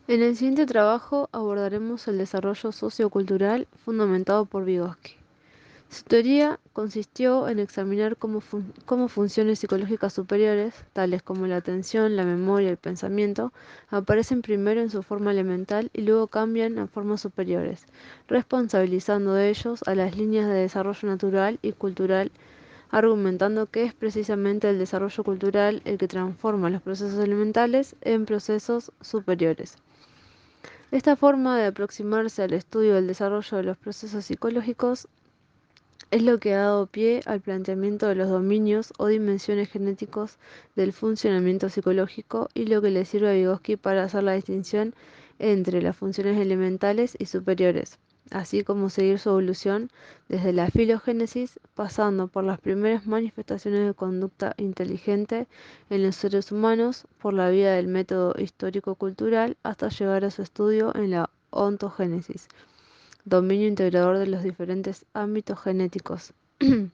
En el siguiente trabajo abordaremos el desarrollo sociocultural fundamentado por Vygotsky. Su teoría consistió en examinar cómo funciones psicológicas superiores, tales como la atención, la memoria y el pensamiento, aparecen primero en su forma elemental y luego cambian a formas superiores, responsabilizando de ellos a las líneas de desarrollo natural y cultural, argumentando que es precisamente el desarrollo cultural el que transforma los procesos elementales en procesos superiores. Esta forma de aproximarse al estudio del desarrollo de los procesos psicológicos es lo que ha dado pie al planteamiento de los dominios o dimensiones genéticos del funcionamiento psicológico y lo que le sirve a Vygotsky para hacer la distinción entre las funciones elementales y superiores, así como seguir su evolución desde la filogénesis, pasando por las primeras manifestaciones de conducta inteligente en los seres humanos por la vía del método histórico-cultural hasta llegar a su estudio en la ontogénesis, dominio integrador de los diferentes ámbitos genéticos. En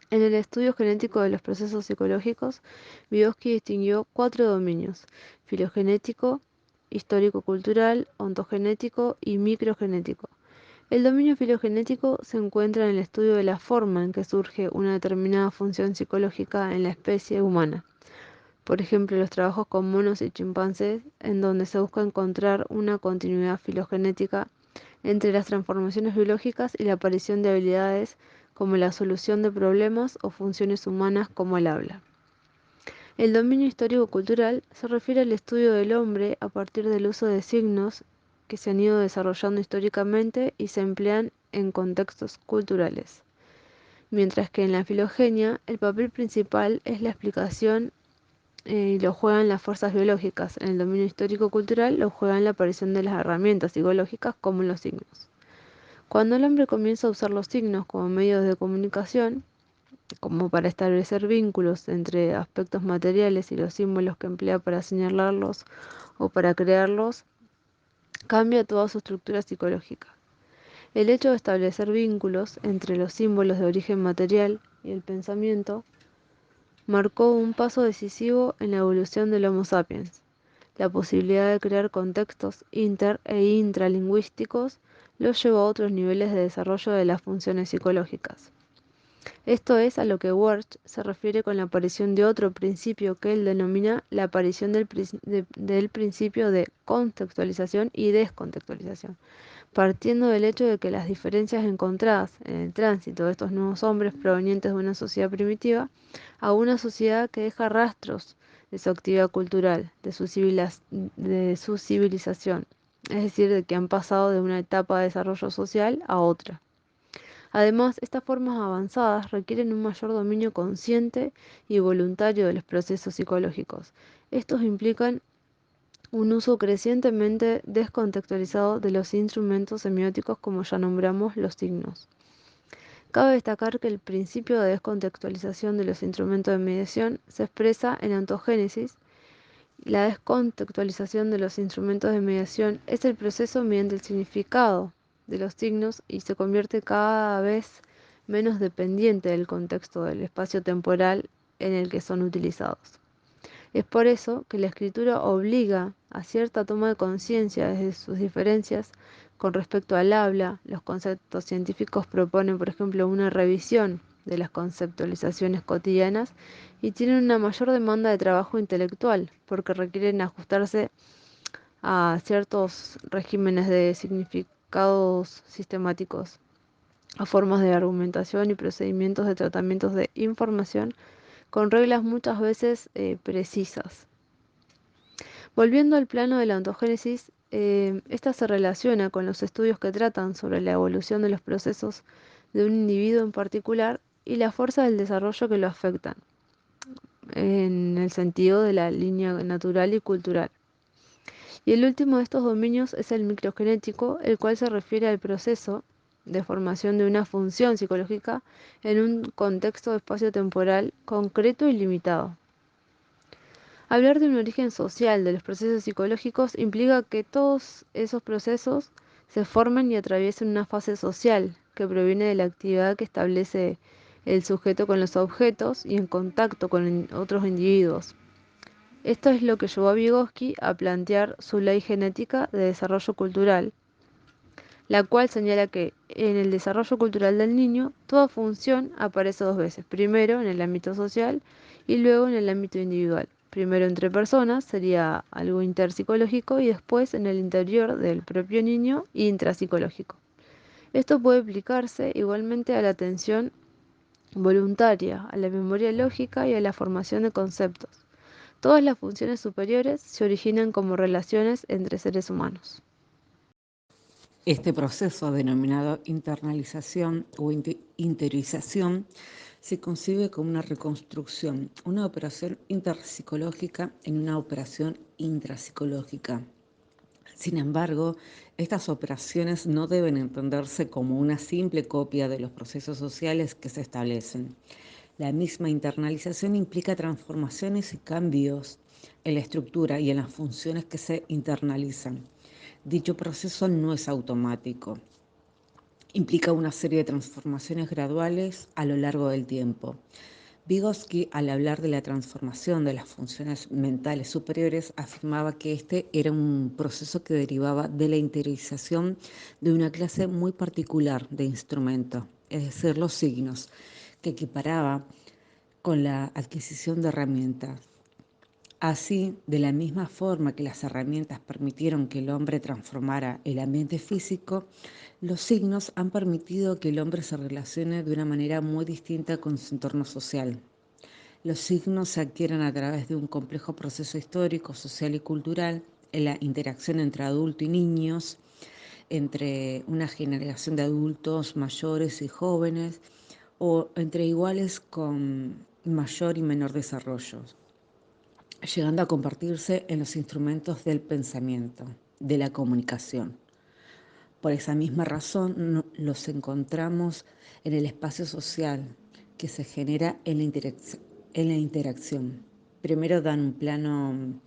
el estudio genético de los procesos psicológicos, Vygotsky distinguió cuatro dominios: filogenético, histórico-cultural, ontogenético y microgenético. El dominio filogenético se encuentra en el estudio de la forma en que surge una determinada función psicológica en la especie humana. Por ejemplo, los trabajos con monos y chimpancés, en donde se busca encontrar una continuidad filogenética entre las transformaciones biológicas y la aparición de habilidades como la solución de problemas o funciones humanas como el habla. El dominio histórico-cultural se refiere al estudio del hombre a partir del uso de signos que se han ido desarrollando históricamente y se emplean en contextos culturales, mientras que en la filogenia el papel principal es la explicación y lo juegan las fuerzas biológicas. En el dominio histórico-cultural lo juegan la aparición de las herramientas psicológicas como los signos. Cuando el hombre comienza a usar los signos como medios de comunicación, como para establecer vínculos entre aspectos materiales y los símbolos que emplea para señalarlos o para crearlos, cambia toda su estructura psicológica. El hecho de establecer vínculos entre los símbolos de origen material y el pensamiento marcó un paso decisivo en la evolución del Homo sapiens. La posibilidad de crear contextos inter e intralingüísticos los llevó a otros niveles de desarrollo de las funciones psicológicas. Esto es a lo que Wirth se refiere con la aparición de otro principio que él denomina la aparición del principio de contextualización y descontextualización, partiendo del hecho de que las diferencias encontradas en el tránsito de estos nuevos hombres provenientes de una sociedad primitiva a una sociedad que deja rastros de su actividad cultural, de su civilización, es decir, de que han pasado de una etapa de desarrollo social a otra. Además, estas formas avanzadas requieren un mayor dominio consciente y voluntario de los procesos psicológicos. Estos implican un uso crecientemente descontextualizado de los instrumentos semióticos como ya nombramos los signos. Cabe destacar que el principio de descontextualización de los instrumentos de mediación se expresa en la ontogénesis. La descontextualización de los instrumentos de mediación es el proceso mediante el significado de los signos y se convierte cada vez menos dependiente del contexto del espacio temporal en el que son utilizados. Es por eso que la escritura obliga a cierta toma de conciencia desde sus diferencias con respecto al habla. Los conceptos científicos proponen, por ejemplo, una revisión de las conceptualizaciones cotidianas y tienen una mayor demanda de trabajo intelectual porque requieren ajustarse a ciertos regímenes de significados sistemáticos, a formas de argumentación y procedimientos de tratamientos de información con reglas muchas veces precisas. Volviendo al plano de la ontogénesis, esta se relaciona con los estudios que tratan sobre la evolución de los procesos de un individuo en particular y la fuerza del desarrollo que lo afectan, en el sentido de la línea natural y cultural. Y el último de estos dominios es el microgenético, el cual se refiere al proceso de formación de una función psicológica en un contexto espacio-temporal concreto y limitado. Hablar de un origen social de los procesos psicológicos implica que todos esos procesos se formen y atraviesen una fase social que proviene de la actividad que establece el sujeto con los objetos y en contacto con otros individuos. Esto es lo que llevó a Vygotsky a plantear su ley genética de desarrollo cultural, la cual señala que en el desarrollo cultural del niño toda función aparece dos veces, primero en el ámbito social y luego en el ámbito individual. Primero entre personas sería algo interpsicológico y después en el interior del propio niño intrapsicológico. Esto puede aplicarse igualmente a la atención voluntaria, a la memoria lógica y a la formación de conceptos. Todas las funciones superiores se originan como relaciones entre seres humanos. Este proceso, denominado internalización o interiorización, se concibe como una reconstrucción, una operación interpsicológica en una operación intrapsicológica. Sin embargo, estas operaciones no deben entenderse como una simple copia de los procesos sociales que se establecen. La misma internalización implica transformaciones y cambios en la estructura y en las funciones que se internalizan. Dicho proceso no es automático, implica una serie de transformaciones graduales a lo largo del tiempo. Vygotsky, al hablar de la transformación de las funciones mentales superiores, afirmaba que este era un proceso que derivaba de la interiorización de una clase muy particular de instrumentos, es decir, los signos, que equiparaba con la adquisición de herramientas. Así, de la misma forma que las herramientas permitieron que el hombre transformara el ambiente físico, los signos han permitido que el hombre se relacione de una manera muy distinta con su entorno social. Los signos se adquieren a través de un complejo proceso histórico, social y cultural, en la interacción entre adulto y niños, entre una generación de adultos mayores y jóvenes, o entre iguales con mayor y menor desarrollo, llegando a convertirse en los instrumentos del pensamiento, de la comunicación. Por esa misma razón los encontramos en el espacio social que se genera en la interacción. Primero dan un plano,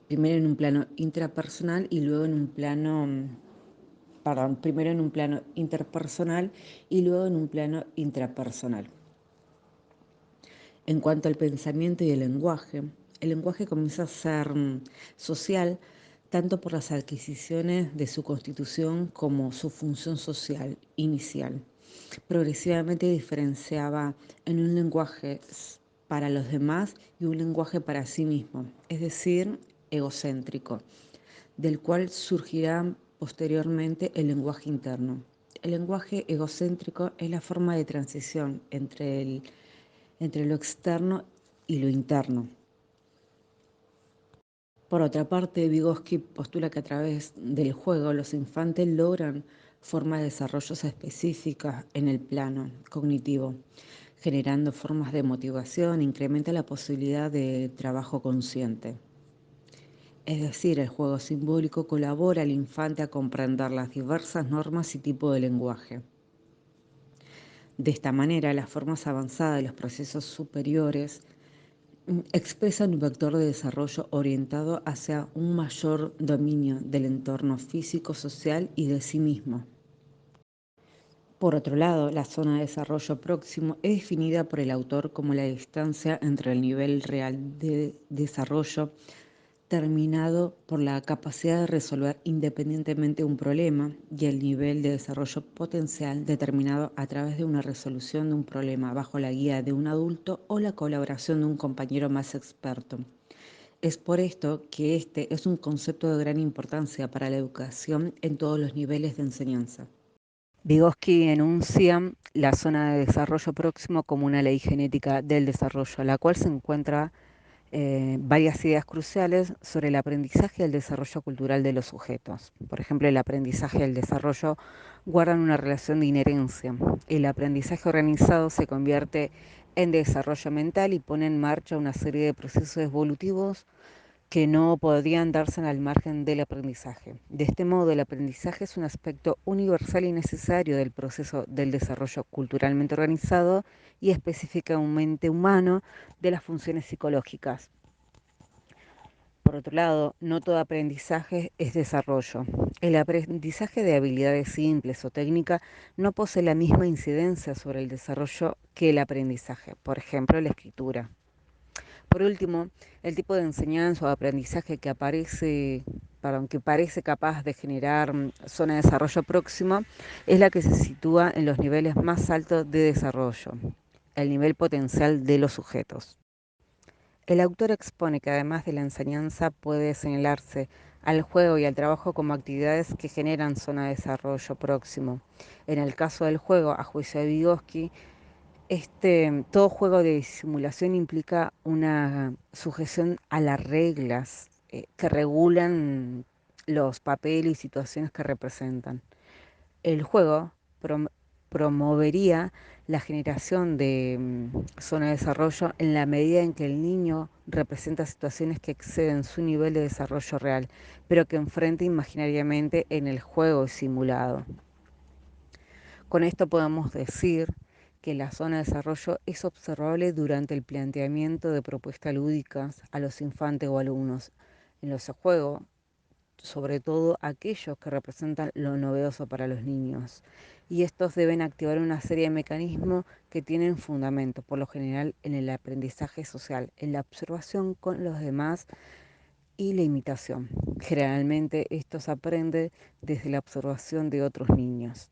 primero en un plano intrapersonal y luego en un plano, perdón, primero en un plano interpersonal y luego en un plano intrapersonal. En cuanto al pensamiento y el lenguaje comienza a ser social tanto por las adquisiciones de su constitución como su función social inicial. Progresivamente diferenciaba en un lenguaje para los demás y un lenguaje para sí mismo, es decir, egocéntrico, del cual surgirá posteriormente el lenguaje interno. El lenguaje egocéntrico es la forma de transición entre lo externo y lo interno. Por otra parte, Vygotsky postula que a través del juego los infantes logran formas de desarrollos específicas en el plano cognitivo, generando formas de motivación, incrementa la posibilidad de trabajo consciente. Es decir, el juego simbólico colabora al infante a comprender las diversas normas y tipos de lenguaje. De esta manera, las formas avanzadas de los procesos superiores expresan un vector de desarrollo orientado hacia un mayor dominio del entorno físico, social y de sí mismo. Por otro lado, la zona de desarrollo próximo es definida por el autor como la distancia entre el nivel real de desarrollo terminado por la capacidad de resolver independientemente un problema y el nivel de desarrollo potencial determinado a través de una resolución de un problema bajo la guía de un adulto o la colaboración de un compañero más experto. Es por esto que este es un concepto de gran importancia para la educación en todos los niveles de enseñanza. Vygotsky enuncia la zona de desarrollo próximo como una ley genética del desarrollo, la cual se encuentra varias ideas cruciales sobre el aprendizaje y el desarrollo cultural de los sujetos. Por ejemplo, el aprendizaje y el desarrollo guardan una relación de inherencia. El aprendizaje organizado se convierte en desarrollo mental y pone en marcha una serie de procesos evolutivos que no podrían darse al margen del aprendizaje. De este modo, el aprendizaje es un aspecto universal y necesario del proceso del desarrollo culturalmente organizado y específicamente humano de las funciones psicológicas. Por otro lado, no todo aprendizaje es desarrollo. El aprendizaje de habilidades simples o técnicas no posee la misma incidencia sobre el desarrollo que el aprendizaje, por ejemplo, la escritura. Por último, el tipo de enseñanza o aprendizaje que aparece, perdón, que parece capaz de generar zona de desarrollo próximo es la que se sitúa en los niveles más altos de desarrollo, el nivel potencial de los sujetos. El autor expone que además de la enseñanza puede señalarse al juego y al trabajo como actividades que generan zona de desarrollo próximo. En el caso del juego, a juicio de Vygotsky, todo juego de simulación implica una sujeción a las reglas que regulan los papeles y situaciones que representan. El juego prom- promovería la generación de zona de desarrollo en la medida en que el niño representa situaciones que exceden su nivel de desarrollo real, pero que enfrenta imaginariamente en el juego simulado. Con esto podemos decir que la zona de desarrollo es observable durante el planteamiento de propuestas lúdicas a los infantes o alumnos. En los juegos, sobre todo aquellos que representan lo novedoso para los niños. Y estos deben activar una serie de mecanismos que tienen fundamento, por lo general, en el aprendizaje social, en la observación con los demás y la imitación. Generalmente esto se aprende desde la observación de otros niños.